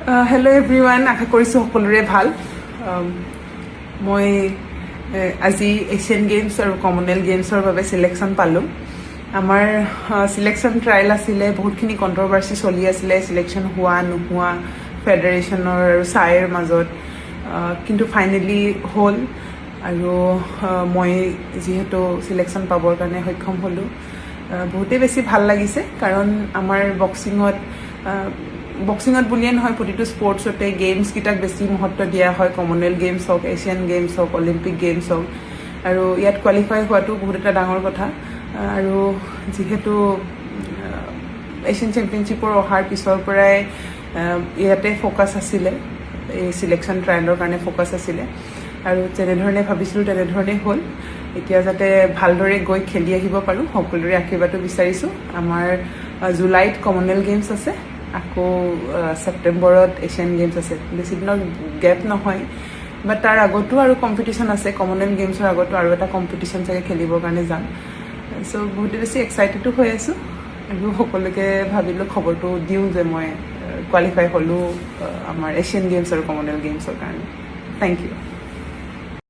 Hello' everyone, আশা কৰিছোঁ সকলোৰে ভাল। মই আজি এছিয়ান গেমছ আৰু কমনৱেলথ গেমছৰ বাবে চিলেকশ্যন পালোঁ। আমাৰ চিলেকশ্যন ট্ৰায়েল আছিলে, বহুতখিনি কণ্ট্ৰভাৰ্চি চলি আছিলে, চিলেকশ্যন হোৱা নোহোৱা ফেডাৰেশ্যনৰ আৰু ছাইৰ মাজত, কিন্তু ফাইনেলি হ'ল। আৰু মই যিহেতু চিলেকশ্যন পাবৰ কাৰণে সক্ষম হ'লোঁ, বহুতেই বেছি ভাল লাগিছে। কাৰণ আমাৰ বক্সিঙত বুলিয়ে নহয়, প্ৰতিটো স্পৰ্টছতে গেমছকেইটাক বেছি মহত্ব দিয়া হয়। কমনৱেলথ গেমছ হওক, এছিয়ান গেমছ হওক, অলিম্পিক গেমছ হওক, আৰু ইয়াত কোৱালিফাই হোৱাটো বহুত এটা ডাঙৰ কথা। আৰু যিহেতু এছিয়ান চেম্পিয়নশ্বিপৰ অহাৰ পিছৰ পৰাই ইয়াতে ফ'কাছ আছিলে, এই চিলেকশ্যন ট্ৰায়েলৰ কাৰণে ফ'কাছ আছিলে, আৰু যেনেধৰণে ভাবিছিলোঁ তেনেধৰণেই হ'ল। এতিয়া যাতে ভালদৰে গৈ খেলি আহিব পাৰোঁ, সকলোৰে আশীৰ্বাদো বিচাৰিছোঁ। আমাৰ জুলাইত কমনৱেলথ গেমছ আছে, আকৌ ছেপ্টেম্বৰত এছিয়ান গেমছ আছে। বেছি দিনৰ গেপ নহয়, বাট তাৰ আগতো আৰু কম্পিটিশ্যন আছে। কমনৱেলথ গেমছৰ আগতো আৰু এটা কম্পিটিশ্যন চাগে খেলিবৰ কাৰণে যাম। চ' বহুতে বেছি এক্সাইটেডো হৈ আছোঁ, আৰু সকলোকে ভাবিলোঁ খবৰটো দিওঁ যে মই কোৱালিফাই হ'লোঁ আমাৰ এছিয়ান গেমছ আৰু কমনৱেলথ গেমছৰ কাৰণে। Thank U.